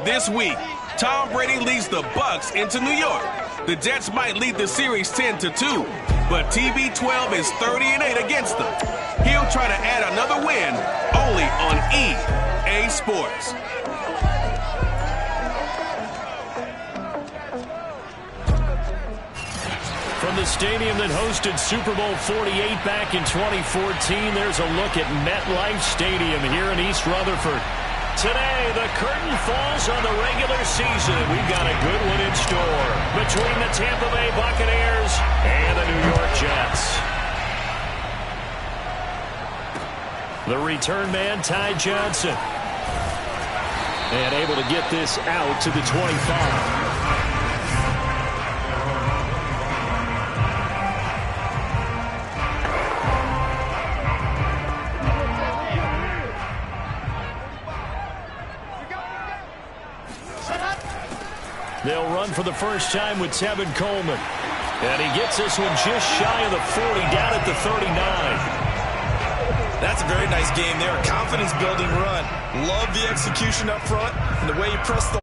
This week, Tom Brady leads the Bucs into New York. The Jets might lead the series 10-2, but TB12 is 30-8 against them. He'll try to add another win only on EA Sports. From the stadium that hosted Super Bowl 48 back in 2014, there's a look at MetLife Stadium here in East Rutherford. Today, the curtain falls on the regular season. We've got a good one in store between the Tampa Bay Buccaneers and the New York Jets. The return man, Ty Johnson. And able to get this out to the 25. They'll run for the first time with Tevin Coleman. And he gets this one just shy of the 40, down at the 39. That's a very nice game there. A confidence-building run. Love the execution up front and the way he pressed the...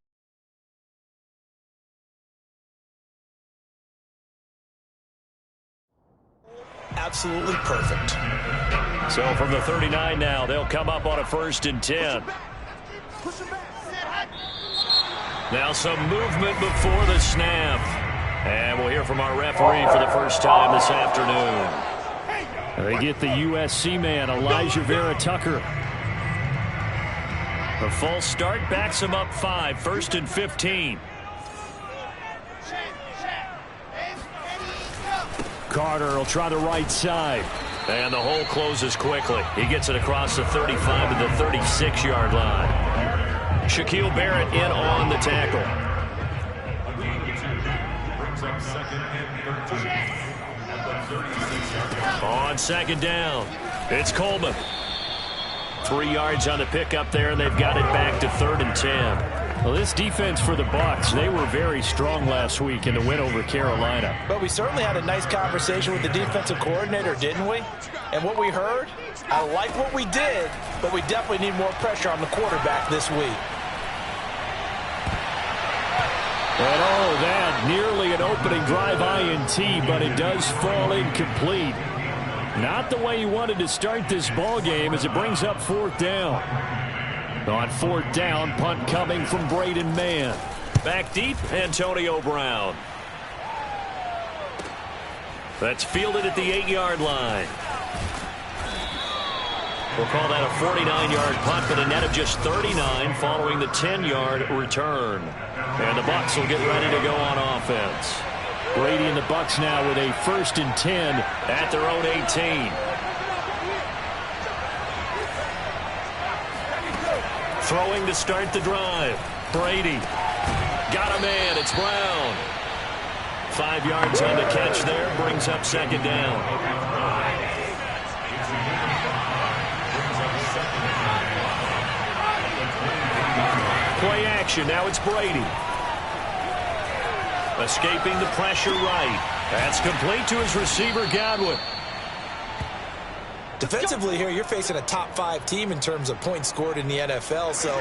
Absolutely perfect. So from the 39 now, they'll come up on a 1st and 10. Now some movement before the snap. And we'll hear from our referee for the first time this afternoon. They get the USC man, Elijah Vera Tucker. The false start backs him up 5, 1st and 15. Carter will try the right side. And the hole closes quickly. He gets it across the 35 to the 36-yard line. Shaquille Barrett in on the tackle. On 2nd down, it's Coleman. 3 yards on the pickup there, and they've got it back to 3rd and 10. Well, this defense for the Bucs, they were very strong last week in the win over Carolina. But we certainly had a nice conversation with the defensive coordinator, didn't we? And what we heard, I like what we did, but we definitely need more pressure on the quarterback this week. And all of that, nearly an opening drive INT, but it does fall incomplete. Not the way you wanted to start this ball game as it brings up 4th down. On 4th down, punt coming from Braden Mann. Back deep, Antonio Brown. That's fielded at the 8-yard line. We'll call that a 49-yard punt, but a net of just 39 following the 10-yard return. And the Bucs will get ready to go on offense. Brady and the Bucs now with a 1st and 10 at their own 18. Throwing to start the drive. Brady. Got a man. It's Brown. 5 yards on the catch there. Brings up 2nd down. Play action. Now it's Brady. Escaping the pressure right. That's complete to his receiver, Godwin. Defensively here, you're facing a top 5 team in terms of points scored in the NFL. So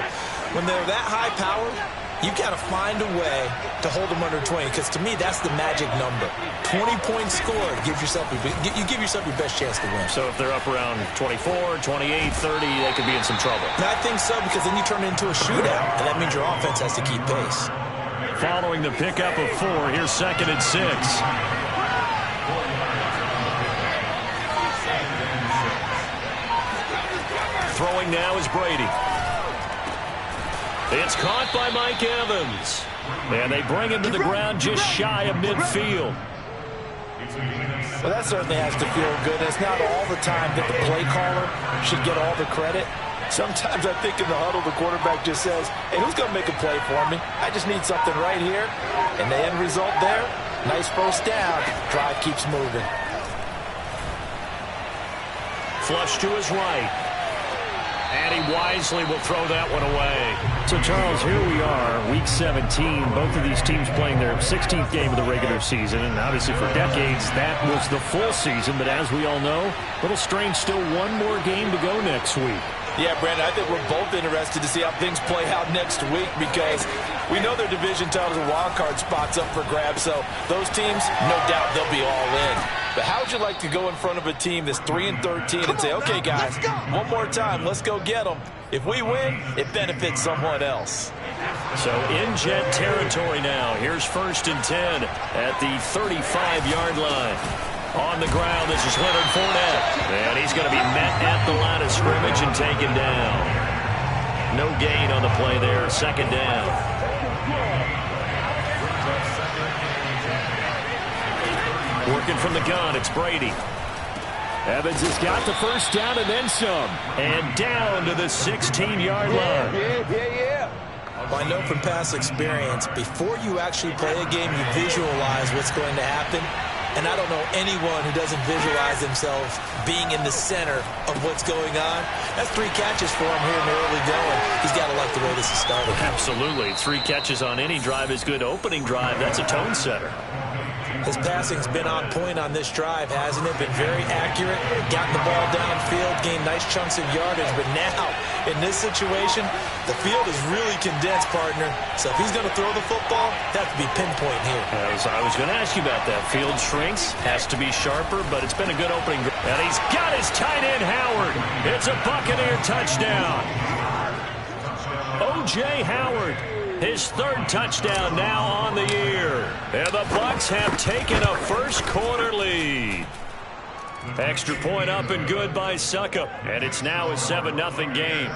when they're that high powered, you got to find a way to hold them under 20. Because to me, that's the magic number. 20 points scored gives yourself you give yourself your best chance to win. So if they're up around 24, 28, 30, they could be in some trouble. And I think so, because then you turn it into a shootout, and that means your offense has to keep pace. Following the pickup of 4, here's 2nd and 6. Throwing now is Brady. It's caught by Mike Evans. And they bring him to the ground just shy of midfield. Well, that certainly has to feel good. It's not all the time that the play caller should get all the credit. Sometimes I think in the huddle, the quarterback just says, hey, who's going to make a play for me? I just need something right here. And the end result there, nice 1st down. Drive keeps moving. Flush to his right. And he wisely will throw that one away. So, Charles, here we are, Week 17. Both of these teams playing their 16th game of the regular season. And obviously for decades, that was the full season. But as we all know, a little strange, still one more game to go next week. Yeah, Brandon, I think we're both interested to see how things play out next week because we know their division titles and wild card spots up for grabs. So those teams, no doubt they'll be all in. But how would you like to go in front of a team that's 3-13 and say, okay, guys, one more time, let's go get them. If we win, it benefits someone else. So in Jet territory now. Here's 1st and 10 at the 35-yard line. On the ground, this is Leonard Fournette. And he's going to be met at the line of scrimmage and taken down. No gain on the play there. 2nd down. Working from the gun, it's Brady. Evans has got the 1st down and then some. And down to the 16-yard line. Well, I know from past experience, before you actually play a game, you visualize what's going to happen. And I don't know anyone who doesn't visualize themselves being in the center of what's going on. That's 3 catches for him here in the early going. He's got to like the way this is started. Absolutely. 3 catches on any drive is good. Opening drive, that's a tone setter. His passing's been on point on this drive, hasn't it? Been very accurate, gotten the ball downfield, gained nice chunks of yardage. But now, in this situation, the field is really condensed, partner. So if he's going to throw the football, that could be pinpoint here. I was going to ask you about that. Field shrinks, has to be sharper, but it's been a good opening. And he's got his tight end, Howard. It's a Buccaneer touchdown. O.J. Howard. His 3rd touchdown now on the year. And the Bucs have taken a first-quarter lead. Extra point up and good by Suckup. And it's now a 7-0 game.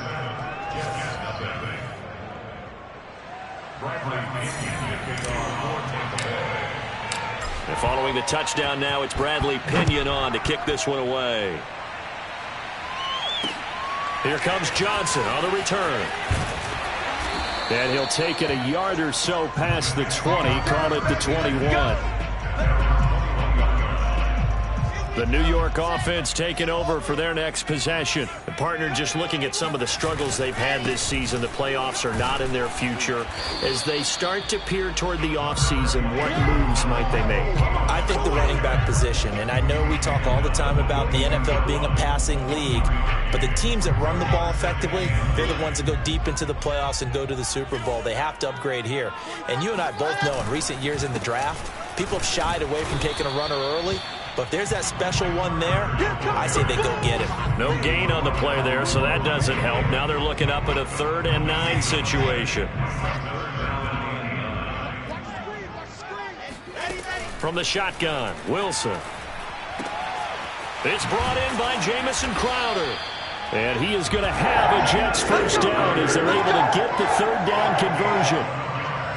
And following the touchdown now, it's Bradley Pinion on to kick this one away. Here comes Johnson on the return. And he'll take it a yard or so past the 20, call it the 21. The New York offense taking over for their next possession. The partner just looking at some of the struggles they've had this season. The playoffs are not in their future. As they start to peer toward the offseason, what moves might they make? I think the running back position, and I know we talk all the time about the NFL being a passing league, but the teams that run the ball effectively, they're the ones that go deep into the playoffs and go to the Super Bowl. They have to upgrade here. And you and I both know in recent years in the draft, people have shied away from taking a runner early. But if there's that special one there, I say they go get him. No gain on the play there, so that doesn't help. Now they're looking up at a 3rd and 9 situation. From the shotgun, Wilson. It's brought in by Jamison Crowder. And he is going to have a Jets 1st down as they're able to get the 3rd down conversion.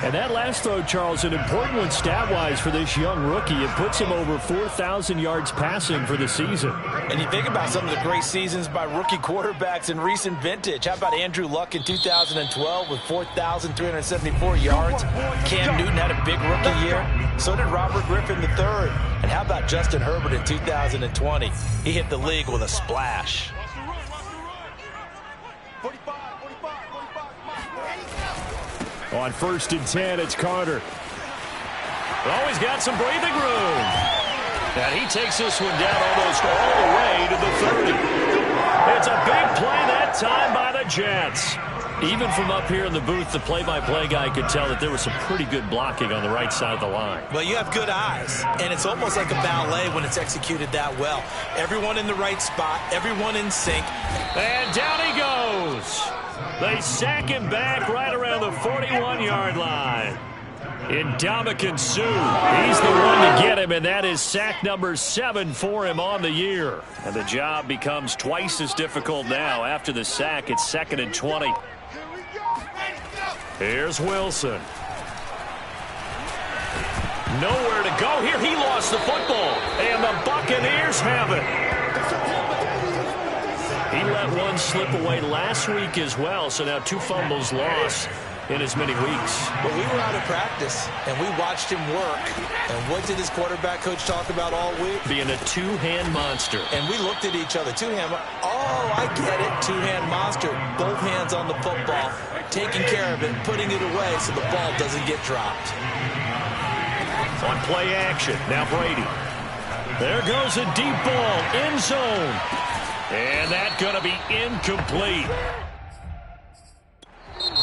And that last throw, Charles, an important one stat-wise for this young rookie. It puts him over 4,000 yards passing for the season. And you think about some of the great seasons by rookie quarterbacks in recent vintage. How about Andrew Luck in 2012 with 4,374 yards? Cam Newton had a big rookie year. So did Robert Griffin III. And how about Justin Herbert in 2020? He hit the league with a splash. On 1st and 10, it's Carter. Oh, he's got some breathing room. And he takes this one down almost all the way to the 30. It's a big play that time by the Jets. Even from up here in the booth, the play-by-play guy could tell that there was some pretty good blocking on the right side of the line. Well, you have good eyes, and it's almost like a ballet when it's executed that well. Everyone in the right spot, everyone in sync. And down he goes. They sack him back right around the 41-yard line. Ndamukong Suh, he's the one to get him, and that is sack number 7 for him on the year. And the job becomes twice as difficult now. After the sack, it's 2nd and 20. Here's Wilson. Nowhere to go here. He lost the football, and the Buccaneers have it. He let one slip away last week as well, so now 2 fumbles lost in as many weeks. Well, we were out of practice, and we watched him work. And what did his quarterback coach talk about all week? Being a 2-hand monster. And we looked at each other. 2-hand. Oh, I get it. 2-hand monster. Both hands on the football. taking care of it, putting it away so the ball doesn't get dropped. On play action, now Brady. There goes a deep ball, end zone. And that's going to be incomplete.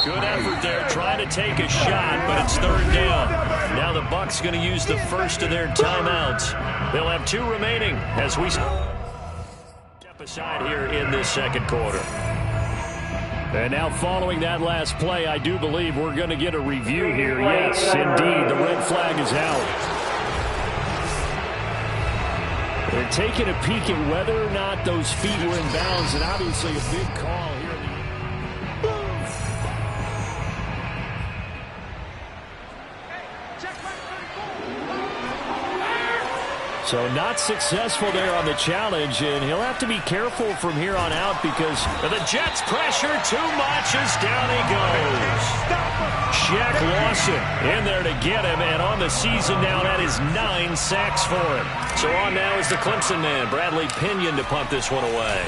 Good effort there, trying to take a shot, but it's third down. Now the Bucs going to use the first of their timeouts. They'll have 2 remaining as we step aside here in this second quarter. And now following that last play, I do believe we're going to get a review here. Yes, indeed, the red flag is out. They're taking a peek at whether or not those feet were in bounds, and obviously a big call here. So not successful there on the challenge, and he'll have to be careful from here on out because the Jets pressure too much as down he goes. Shaq Lawson in there to get him, and on the season now that is 9 sacks for him. So on now is the Clemson man, Bradley Pinion, to punt this one away.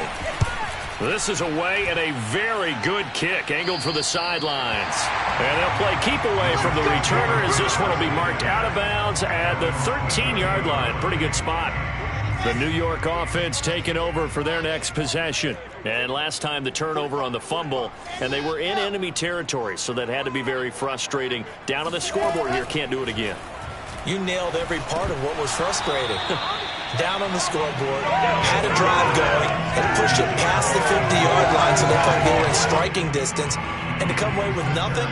This is away and a very good kick, angled for the sidelines. And they'll play keep away from the returner as this one will be marked out of bounds at the 13-yard line. Pretty good spot. The New York offense taking over for their next possession. And last time the turnover on the fumble, and they were in enemy territory, so that had to be very frustrating. Down on the scoreboard here, can't do it again. You nailed every part of what was frustrating. Down on the scoreboard, had a drive going, and pushed it past the 50-yard line so they thought they were in striking distance, and to come away with nothing,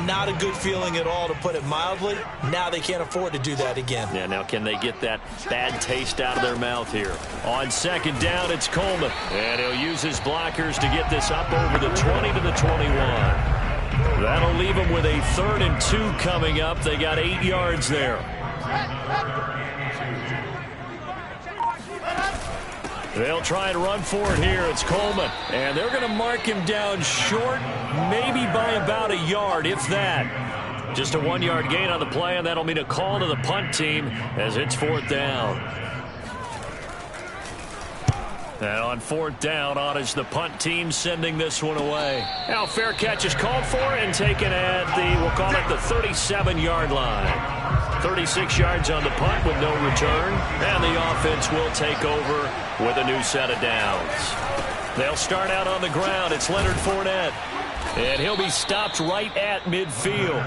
not a good feeling at all, to put it mildly. Now they can't afford to do that again. Yeah, now can they get that bad taste out of their mouth here? On second down, it's Coleman, and he'll use his blockers to get this up over the 20 to the 21. That'll leave them with a 3rd and 2 coming up. They got 8 yards there. They'll try and run for it here. It's Coleman. And they're going to mark him down short, maybe by about a yard, if that. Just a 1-yard gain on the play, and that'll mean a call to the punt team as it's 4th down. And on 4th down, on is the punt team sending this one away. Now fair catch is called for and taken at the, we'll call it the 37-yard line. 36 yards on the punt with no return. And the offense will take over with a new set of downs. They'll start out on the ground. It's Leonard Fournette. And he'll be stopped right at midfield.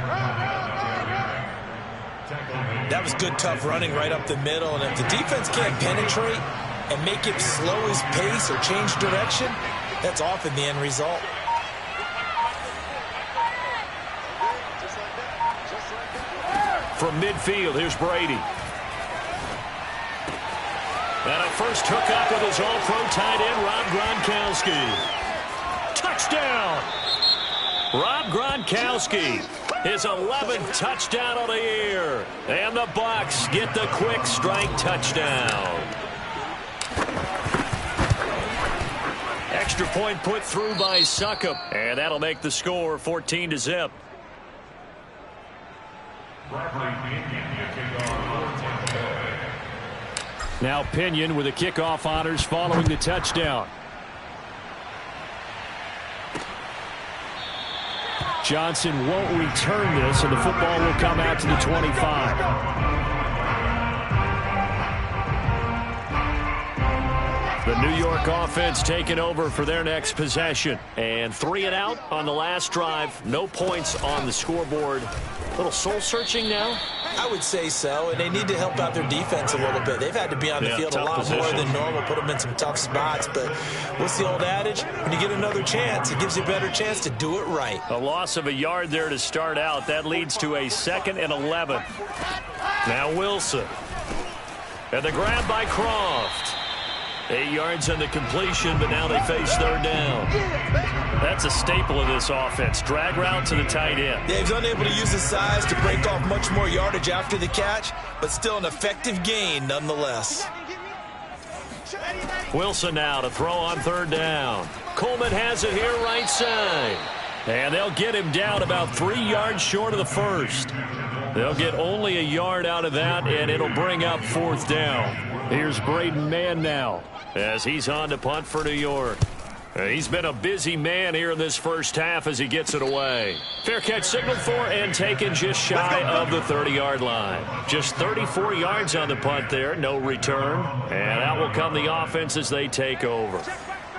That was good, tough running right up the middle. And if the defense can't penetrate and make him slow his pace or change direction, that's often the end result. From midfield, here's Brady. And a first hookup with his all-pro tight end, Rob Gronkowski. Touchdown! Rob Gronkowski, his 11th touchdown of the year. And the Bucs get the quick strike touchdown. Extra point put through by Succop. And that'll make the score 14-0. Now Pinion with the kickoff honors following the touchdown. Johnson won't return this, and the football will come out to the 25. The New York offense taking over for their next possession. And 3 and out on the last drive. No points on the scoreboard. A little soul-searching now? I would say so, and they need to help out their defense a little bit. They've had to be on the field a lot more than normal, put them in some tough spots. But what's the old adage? When you get another chance, it gives you a better chance to do it right. A loss of a yard there to start out. That leads to a 2nd and 11. Now Wilson. And the grab by Croft. 8 yards on the completion, but now they face 3rd down. That's a staple of this offense. Drag route to the tight end. Yeah, he's unable to use his size to break off much more yardage after the catch, but still an effective gain nonetheless. Wilson now to throw on 3rd down. Coleman has it here right side. And they'll get him down about 3 yards short of the first. They'll get only a yard out of that, and it'll bring up 4th down. Here's Braden Mann now as he's on to punt for New York. He's been a busy man here in this first half as he gets it away. Fair catch signaled for and taken just shy of the 30-yard line. Just 34 yards on the punt there, no return. And out will come the offense as they take over.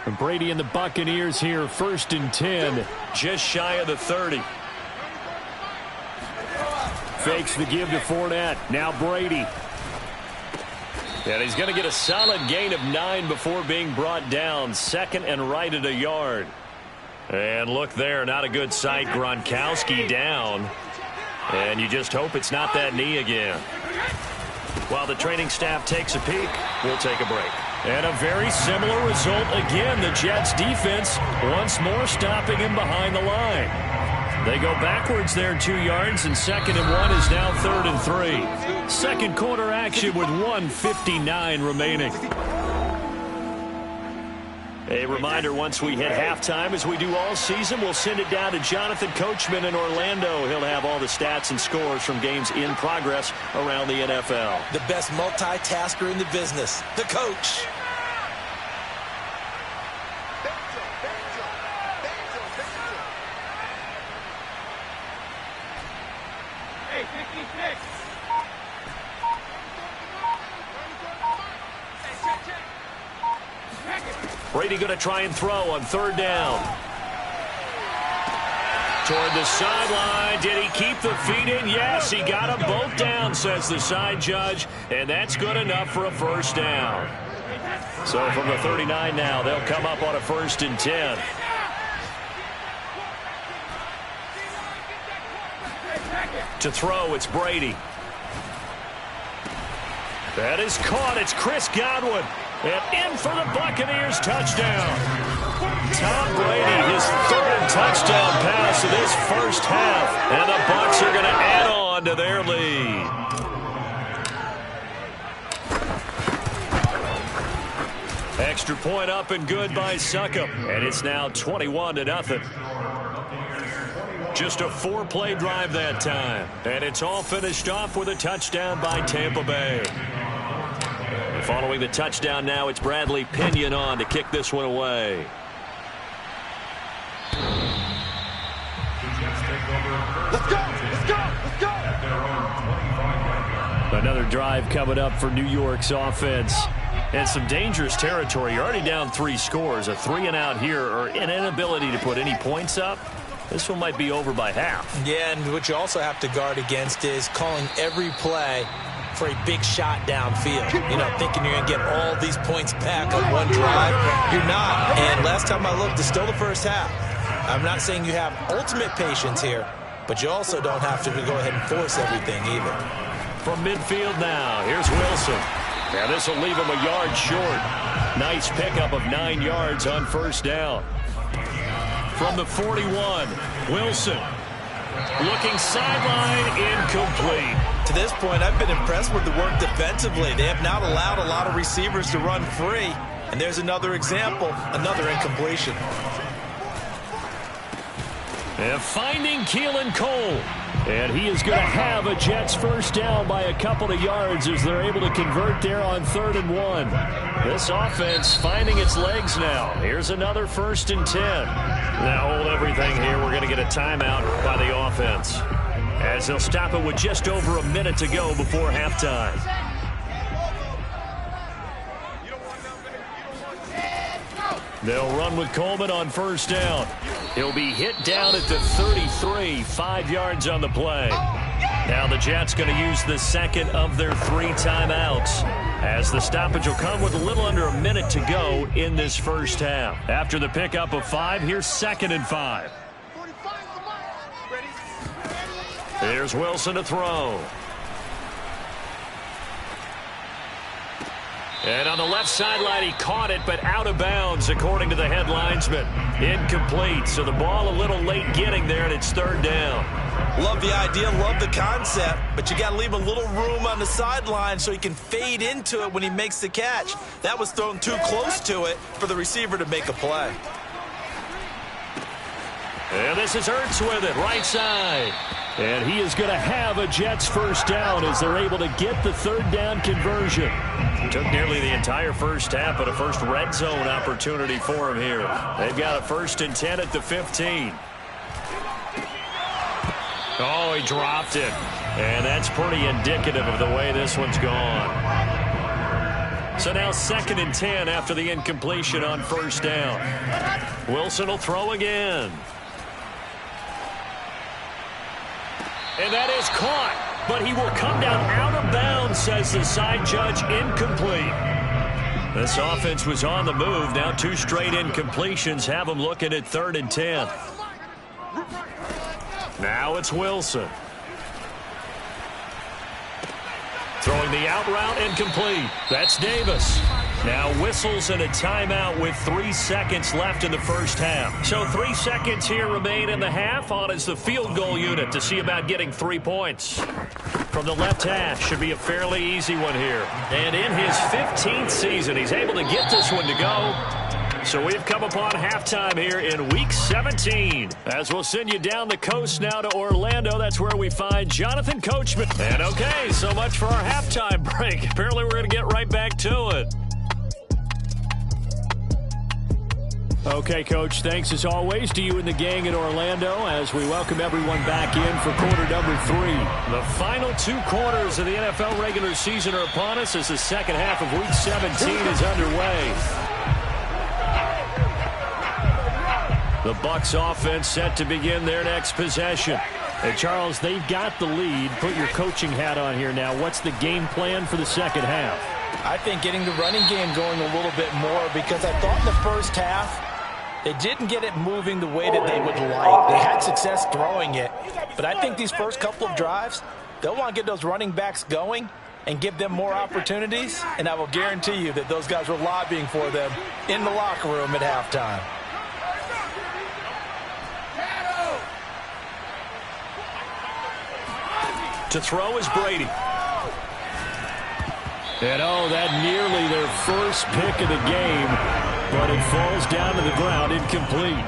And Brady and the Buccaneers here, 1st and 10, just shy of the 30. Fakes the give to Fournette. Now Brady. And he's going to get a solid gain of 9 before being brought down. 2nd and right at a yard. And look there, not a good sight. Gronkowski down. And you just hope it's not that knee again. While the training staff takes a peek, we'll take a break. And a very similar result again. The Jets defense once more stopping him behind the line. They go backwards there 2 yards, and 2nd and 1 is now 3rd and 3. Second quarter action with 1:59 remaining. A reminder, once we hit halftime, as we do all season, we'll send it down to Jonathan Coachman in Orlando. He'll have all the stats and scores from games in progress around the NFL. The best multitasker in the business, the coach. Brady going to try and throw on 3rd down. Toward the sideline. Did he keep the feet in? Yes, he got them both down, says the side judge. And that's good enough for a 1st down. So from the 39 now, they'll come up on a 1st and 10. To throw, it's Brady. That is caught. It's Chris Godwin. And in for the Buccaneers, touchdown. Tom Brady, his 3rd touchdown pass of this first half. And the Bucs are going to add on to their lead. Extra point up and good by Succop. And it's now 21-0. Just a 4-play drive that time. And it's all finished off with a touchdown by Tampa Bay. Following the touchdown now, it's Bradley Pinion on to kick this one away. Let's go! Let's go! Let's go! Another drive coming up for New York's offense. And some dangerous territory. You're already down 3 scores. A 3-and-out here, or an inability to put any points up. This one might be over by half. Yeah, and what you also have to guard against is calling every play for a big shot downfield. You know, thinking you're going to get all these points back on one drive. You're not. And last time I looked, it's still the first half. I'm not saying you have ultimate patience here, but you also don't have to go ahead and force everything either. From midfield now, here's Wilson. Now this will leave him a yard short. Nice pickup of 9 yards on 1st down. From the 41, Wilson. Looking sideline, incomplete. To this point, I've been impressed with the work defensively. They have not allowed a lot of receivers to run free. And there's another example, another incompletion. And finding Keelan Cole. And he is going to have a Jets 1st down by a couple of yards as they're able to convert there on 3rd and 1. This offense finding its legs now. Here's another 1st and 10. Now hold everything here. We're going to get a timeout by the offense, as they'll stop it with just over a minute to go before halftime. They'll run with Coleman on 1st down. He'll be hit down at the 33, 5 yards on the play. Now the Jets going to use the 2nd of their 3 timeouts, as the stoppage will come with a little under a minute to go in this first half. After the pickup of 5, here's 2nd and 5. Here's Wilson to throw. And on the left sideline, he caught it, but out of bounds, according to the head linesman. Incomplete, so the ball a little late getting there, and it's 3rd down. Love the idea, love the concept, but you got to leave a little room on the sideline so he can fade into it when he makes the catch. That was thrown too close to it for the receiver to make a play. And this is Ertz with it, right side. And he is going to have a Jets first down as they're able to get the third down conversion. Took nearly the entire first half, but a first red zone opportunity for him here. They've got a 1st and 10 at the 15. Oh, he dropped it. And that's pretty indicative of the way this one's gone. So now 2nd and 10 after the incompletion on first down. Wilson will throw again. And that is caught. But he will come down out of bounds, says the side judge. Incomplete. This offense was on the move. Now 2 straight incompletions have them looking at 3rd and 10. Now it's Wilson. Throwing the out route incomplete. That's Davis. Now whistles and a timeout with 3 seconds left in the first half. So 3 seconds here remain in the half. On is the field goal unit to see about getting 3 points. From the left hash, should be a fairly easy one here. And in his 15th season, he's able to get this one to go. So we've come upon halftime here in Week 17. As we'll send you down the coast now to Orlando. That's where we find Jonathan Coachman. And okay, so much for our halftime break. Apparently we're going to get right back to it. Okay, Coach, thanks as always to you and the gang in Orlando as we welcome everyone back in for quarter number 3. The final 2 quarters of the NFL regular season are upon us as the second half of Week 17 is underway. The Bucs offense set to begin their next possession. And Charles, they've got the lead. Put your coaching hat on here now. What's the game plan for the second half? I think getting the running game going a little bit more, because I thought in the first half they didn't get it moving the way that they would like. They had success throwing it, but I think these first couple of drives, they'll want to get those running backs going and give them more opportunities, and I will guarantee you that those guys were lobbying for them in the locker room at halftime. To throw is Brady. And oh, that nearly their first pick of the game, but it falls down to the ground incomplete.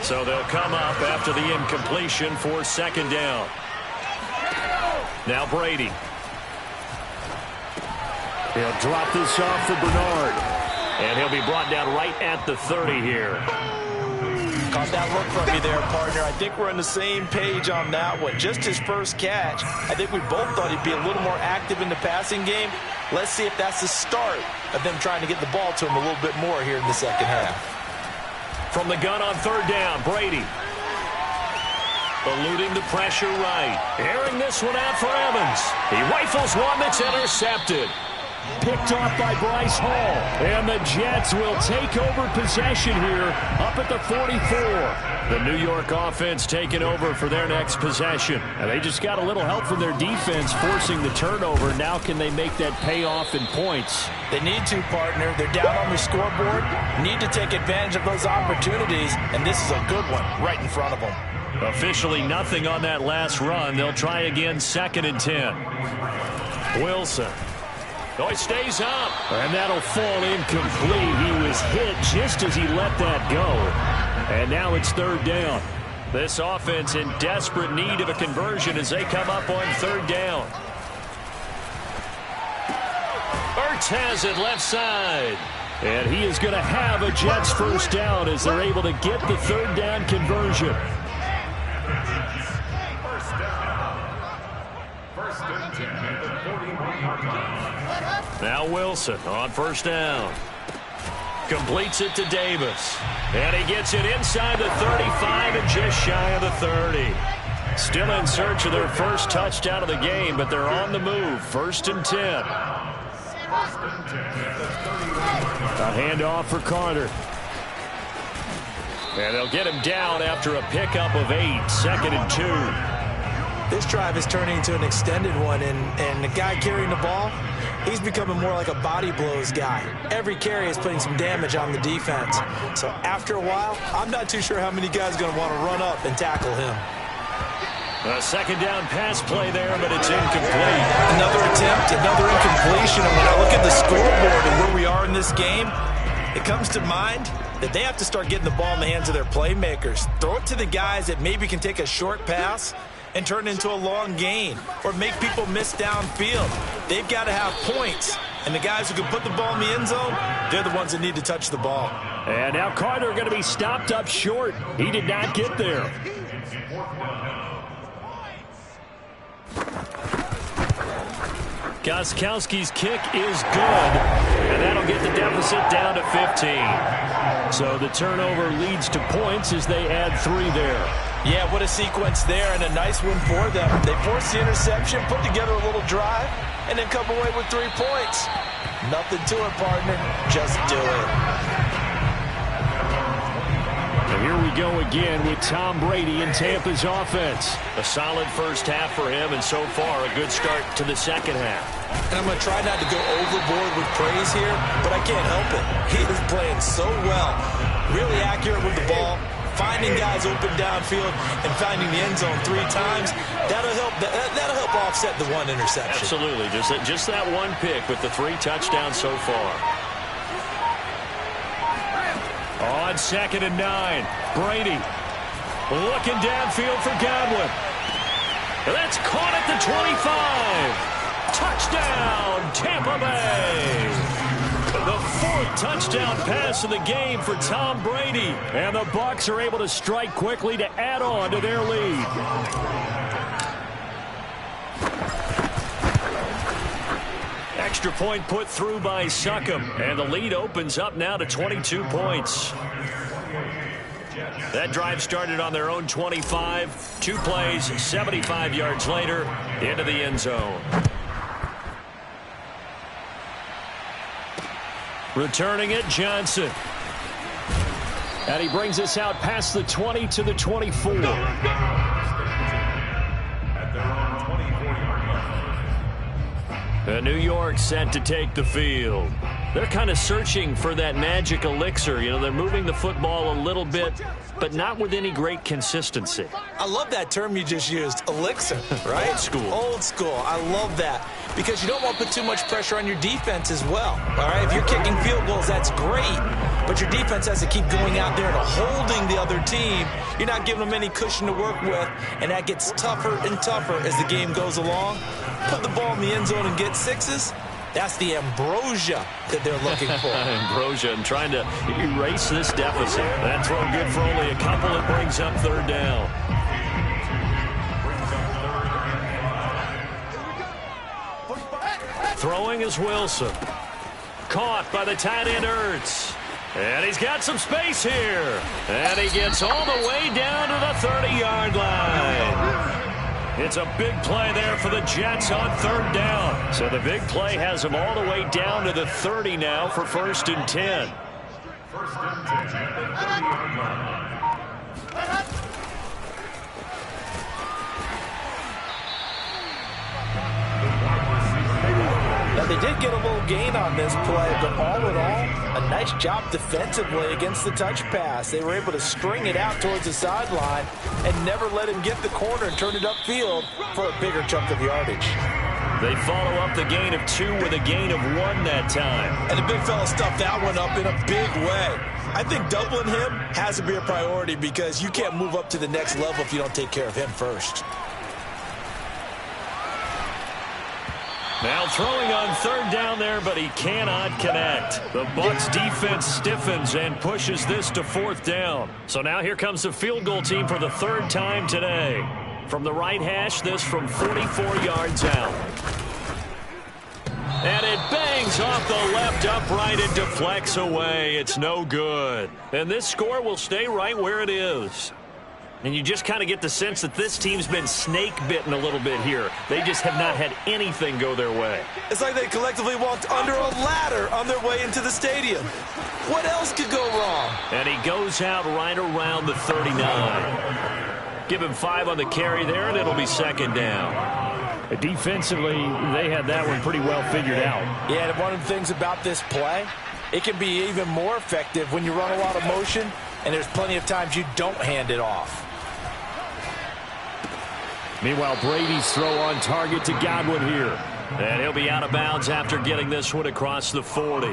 So they'll come up after the incompletion for 2nd down. Now Brady. He'll drop this off for Bernard. And he'll be brought down right at the 30 here. Caught that look from me there, partner. I think we're on the same page on that one. Just his first catch. I think we both thought he'd be a little more active in the passing game. Let's see if that's the start of them trying to get the ball to him a little bit more here in the second half. From the gun on 3rd down, Brady. Eluding the pressure right. Airing this one out for Evans. He rifles one that's intercepted. Picked off by Bryce Hall. And the Jets will take over possession here up at the 44. The New York offense taking over for their next possession. And they just got a little help from their defense forcing the turnover. Now can they make that payoff in points? They need to, partner. They're down on the scoreboard. Need to take advantage of those opportunities. And this is a good one right in front of them. Officially nothing on that last run. They'll try again 2nd and 10. Wilson. Oh, he stays up. And that'll fall incomplete. He was hit just as he let that go. And now it's 3rd down. This offense in desperate need of a conversion as they come up on 3rd down. Ertz has it left side. And he is going to have a Jets first down as they're able to get the 3rd down conversion. Now Wilson on 1st down. Completes it to Davis. And he gets it inside the 35 and just shy of the 30. Still in search of their first touchdown of the game, but they're on the move. 1st and 10. A handoff for Carter. And they'll get him down after a pickup of 8. 2nd and 2. This drive is turning into an extended one, and the guy carrying the ball, he's becoming more like a body blows guy. Every carry is putting some damage on the defense. So after a while, I'm not too sure how many guys are going to want to run up and tackle him. A 2nd down pass play there, but it's incomplete. Another attempt, another incompletion. And when I look at the scoreboard and where we are in this game, It comes to mind that they have to start getting the ball in the hands of their playmakers. Throw it to the guys that maybe can take a short pass and turn it into a long gain or make people miss downfield. They've got to have points. And the guys who can put the ball in the end zone, they're the ones that need to touch the ball. And now Carter going to be stopped up short. He did not get there. Gostkowski's kick is good, and that'll get the deficit down to 15. So the turnover leads to points as they add 3 there. Yeah, what a sequence there, and a nice win for them. They forced the interception, put together a little drive, and then come away with 3 points. Nothing to it, partner. Just do it. And here we go again with Tom Brady in Tampa's offense. A solid first half for him, and so far a good start to the second half. And I'm going to try not to go overboard with praise here, but I can't help it. He is playing so well. Really accurate with the ball, finding guys open downfield, and finding the end zone 3 times. That'll help offset the 1 interception. Absolutely. Just that 1 pick with the 3 touchdowns so far. On 2nd and 9, Brady looking downfield for Godwin. That's caught at the 25. Touchdown, Tampa Bay. The 4th touchdown pass of the game for Tom Brady. And the Bucs are able to strike quickly to add on to their lead. Extra point put through by Succop. And the lead opens up now to 22 points. That drive started on their own 25. 2 plays, 75 yards later, into the end zone. Returning it, Johnson. And he brings us out past the 20 to the 24. New York set to take the field. They're kind of searching for that magic elixir. You know, they're moving the football a little bit, but not with any great consistency. I love that term you just used, elixir, right? Old school. Old school. I love that because you don't want to put too much pressure on your defense as well. All right, if you're kicking field goals, that's great, but your defense has to keep going out there and holding the other team. You're not giving them any cushion to work with, and that gets tougher and tougher as the game goes along. Put the ball in the end zone and get 6s. That's the ambrosia that they're looking for. Ambrosia and trying to erase this deficit. That throw good for only a couple. It brings up 3rd down. Throwing is Wilson. Caught by the tight end Ertz. And he's got some space here. And he gets all the way down to the 30-yard line. It's a big play there for the Jets on 3rd down. So the big play has them all the way down to the 30 now for 1st and 10. Now, they did get a little gain on this play, but all in all, a nice job defensively against the touch pass. They were able to string it out towards the sideline and never let him get the corner and turn it upfield for a bigger chunk of yardage. They follow up the gain of 2 with a gain of 1 that time. And the big fella stuffed that one up in a big way. I think doubling him has to be a priority because you can't move up to the next level if you don't take care of him first. Now throwing on 3rd down there, but he cannot connect. The Bucs defense stiffens and pushes this to 4th down. So now here comes the field goal team for the 3rd time today. From the right hash, this from 44 yards out. And it bangs off the left upright and deflects away. It's no good. And this score will stay right where it is. And you just kind of get the sense that this team's been snake-bitten a little bit here. They just have not had anything go their way. It's like they collectively walked under a ladder on their way into the stadium. What else could go wrong? And he goes out right around the 39. Give him 5 on the carry there, and it'll be 2nd down. Defensively, they had that one pretty well figured out. Yeah, and one of the things about this play, it can be even more effective when you run a lot of motion, and there's plenty of times you don't hand it off. Meanwhile, Brady's throw on target to Godwin here. And he'll be out of bounds after getting this one across the 40.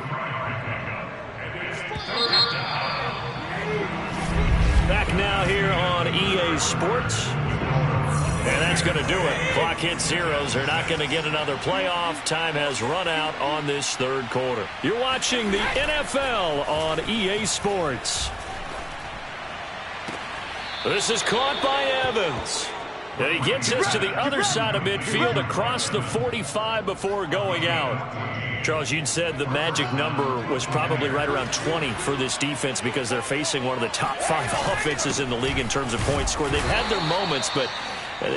Sports. And that's going to do it. Clock hits zeros. They're not going to get another playoff. Time has run out on this third quarter. You're watching the NFL on EA Sports. This is caught by Evans. And he gets us to the other side of midfield across the 45 before going out. Charles, you'd said the magic number was probably right around 20 for this defense because they're facing one of the top 5 offenses in the league in terms of points scored. They've had their moments, but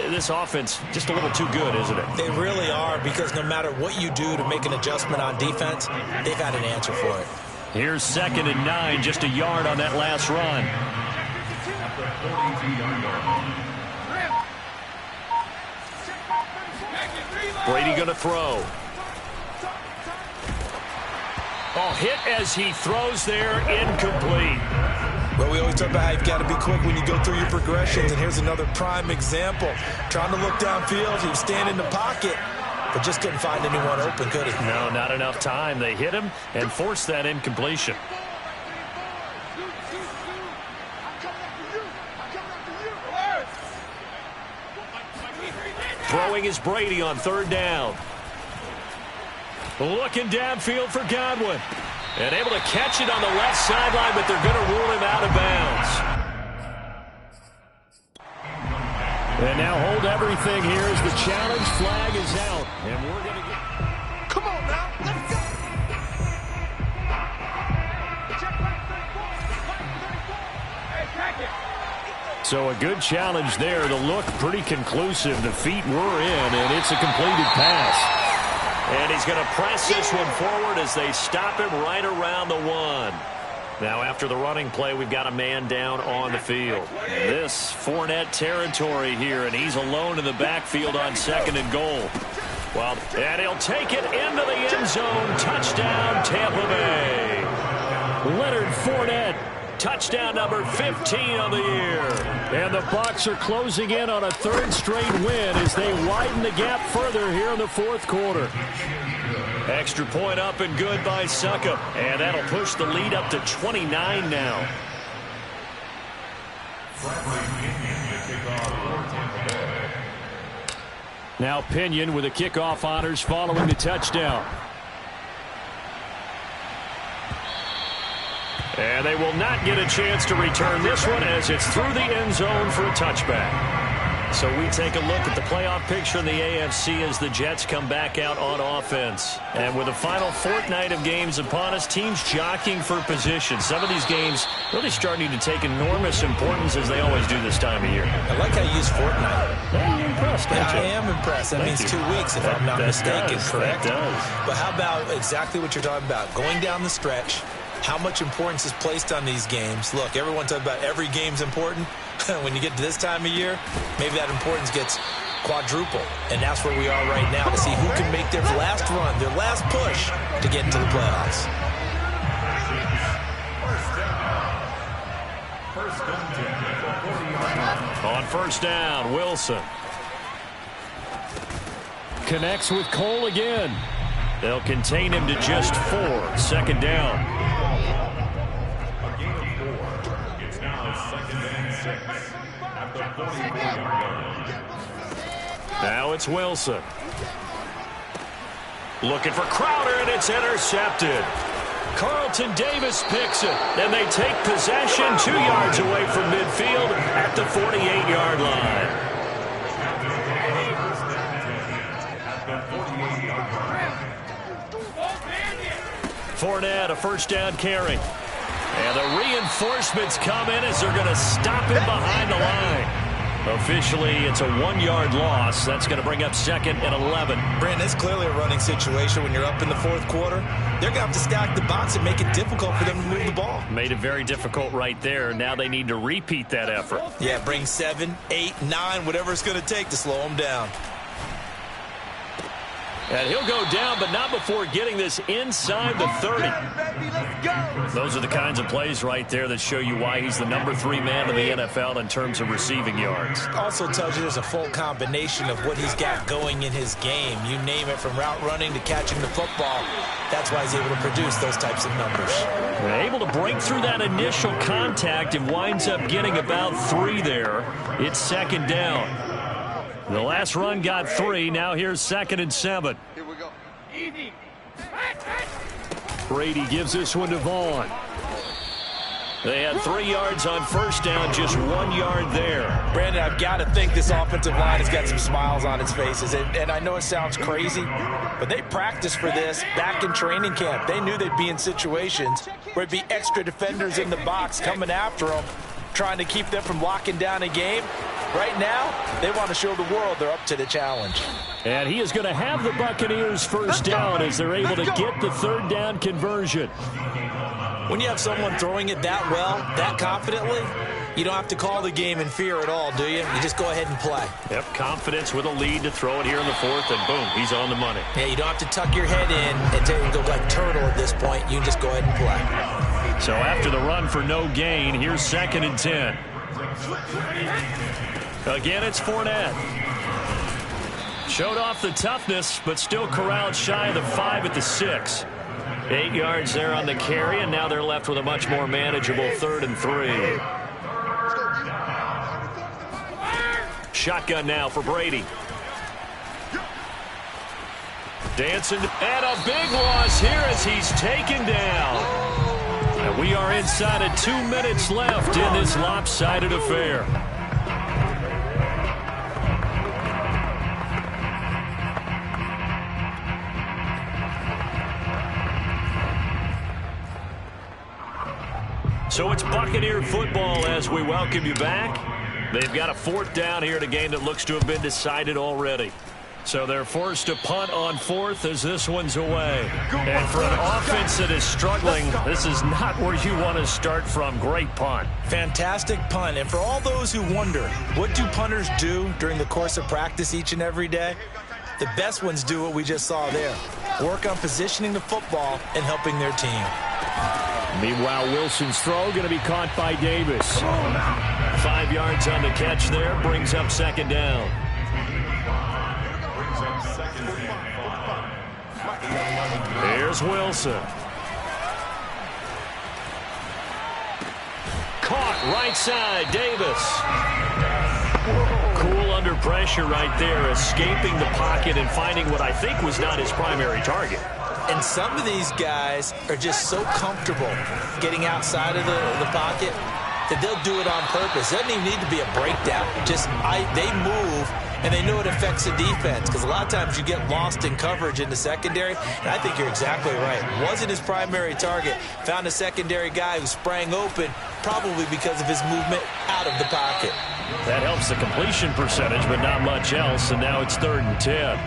this offense just a little too good, isn't it? They really are, because no matter what you do to make an adjustment on defense, they've had an answer for it. Here's 2nd and 9, just a yard on that last run. Brady going to throw. Oh, hit as he throws there, incomplete. Well, we always talk about how you've got to be quick when you go through your progressions, and here's another prime example. Trying to look downfield, he was standing in the pocket, but just couldn't find anyone open, could he? No, not enough time. They hit him and forced that incompletion. Throwing is Brady on 3rd down. Looking downfield for Godwin. And able to catch it on the left sideline, but they're going to rule him out of bounds. And now hold everything here as the challenge flag is out. And we're going to get... Come on now, let's go! So a good challenge there. The look pretty conclusive. The feet were in, and it's a completed pass. And he's going to press this one forward as they stop him right around the 1. Now after the running play, we've got a man down on the field. This Fournette territory here, and he's alone in the backfield on 2nd and goal. Well, and he'll take it into the end zone. Touchdown, Tampa Bay. Leonard Fournette. Touchdown number 15 on the year. And the Bucs are closing in on a 3rd straight win as they widen the gap further here in the 4th quarter. Extra point up and good by Suckup. And that'll push the lead up to 29 now. Now Pinion with the kickoff honors following the touchdown. And they will not get a chance to return this one as it's through the end zone for a touchback. So we take a look at the playoff picture in the AFC as the Jets come back out on offense. And with the final fortnight of games upon us, teams jockeying for position. Some of these games really starting to take enormous importance as they always do this time of year. I like how you use fortnight. Yeah, you're impressed, aren't you? I am impressed. That means 2 weeks, if I'm not mistaken, correct? That does. But how about exactly what you're talking about? Going down the stretch, how much importance is placed on these games. Look, everyone talks about every game's important. When you get to this time of year, maybe that importance gets quadruple. And that's where we are right now to see who can make their last run, their last push to get into the playoffs. On 1st down, Wilson. Connects with Cole again. They'll contain him to just 4. 2nd down. Now it's Wilson. Looking for Crowder, and it's intercepted. Carlton Davis picks it, and they take possession 2 yards away from midfield at the 48-yard line. Fournette, a 1st down carry. And the reinforcements come in as they're going to stop him behind the line. Officially, it's a 1-yard loss. That's going to bring up 2nd and 11. Brandon, it's clearly a running situation when you're up in the 4th quarter. They're going to have to stack the box and make it difficult for them to move the ball. Made it very difficult right there. Now they need to repeat that effort. Yeah, bring 7, 8, 9, whatever it's going to take to slow them down. And he'll go down, but not before getting this inside the 30. Those are the kinds of plays right there that show you why he's the #3 man in the NFL in terms of receiving yards. Also tells you there's a full combination of what he's got going in his game. You name it, from route running to catching the football. That's why he's able to produce those types of numbers. Able to break through that initial contact and winds up getting about 3 there. It's 2nd down. The last run got 3. Now here's 2nd and 7. Here we go. Brady gives this one to Vaughn. They had 3 yards on 1st down, just 1 yard there. Brandon, I've got to think this offensive line has got some smiles on its faces. And I know it sounds crazy, but they practiced for this back in training camp. They knew they'd be in situations where it'd be extra defenders in the box coming after them, trying to keep them from locking down a game. Right now, they want to show the world they're up to the challenge. And he is going to have the Buccaneers 1st down as they're able to get the 3rd down conversion. When you have someone throwing it that well, that confidently, you don't have to call the game in fear at all, do you? You just go ahead and play. Yep, confidence with a lead to throw it here in the 4th, and boom, he's on the money. Yeah, you don't have to tuck your head in and go like turtle at this point. You can just go ahead and play. So after the run for no gain, here's 2nd and 10. Again, it's Fournette. Showed off the toughness, but still corralled shy of the 5 at the 6. 8 yards there on the carry, and now they're left with a much more manageable 3rd and 3. Shotgun now for Brady. Dancing, and a big loss here as he's taken down. And we are inside of 2 minutes left in this lopsided affair. So it's Buccaneer football as we welcome you back. They've got a 4th down here in a game that looks to have been decided already. So they're forced to punt on 4th as this one's away. And for an offense that is struggling, this is not where you want to start from. Great punt. Fantastic punt. And for all those who wonder, what do punters do during the course of practice each and every day? The best ones do what we just saw there. Work on positioning the football and helping their team. Meanwhile, Wilson's throw going to be caught by Davis. 5 yards on the catch there, brings up 2nd down. Here's Wilson. Caught right side, Davis. Cool under pressure right there, escaping the pocket and finding what I think was not his primary target. And some of these guys are just so comfortable getting outside of the pocket that they'll do it on purpose. It doesn't even need to be a breakdown. They move, and they know it affects the defense, because a lot of times you get lost in coverage in the secondary, and I think you're exactly right. Wasn't his primary target. Found a secondary guy who sprang open, probably because of his movement out of the pocket. That helps the completion percentage, but not much else, and now it's 3rd and 10.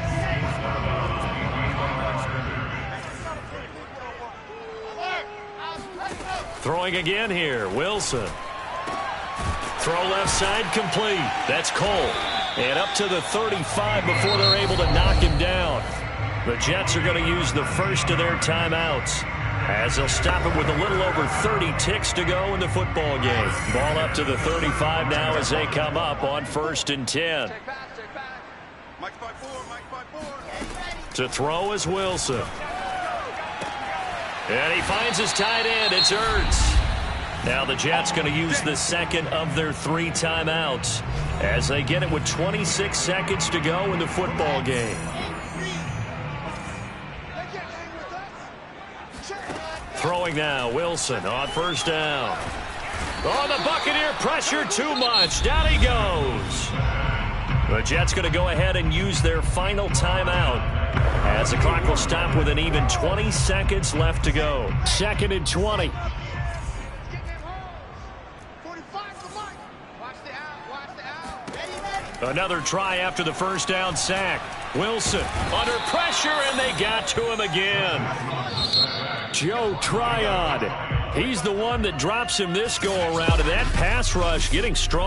Throwing again here, Wilson. Throw left side complete. That's Cole. And up to the 35 before they're able to knock him down. The Jets are going to use the first of their timeouts, as they'll stop it with a little over 30 ticks to go in the football game. Ball up to the 35 now as they come up on 1st and 10. To throw is Wilson. And he finds his tight end. It's Ertz. Now the Jets going to use the 2nd of their 3 timeouts as they get it with 26 seconds to go in the football game. Throwing now, Wilson on 1st down. Oh, the Buccaneer pressure too much. Down he goes. The Jets going to go ahead and use their final timeout, as the clock will stop with an even 20 seconds left to go. 2nd and 20. Another try after the 1st down sack. Wilson under pressure, and they got to him again. Joe Tryon. He's the one that drops him this go-around, and that pass rush getting strong.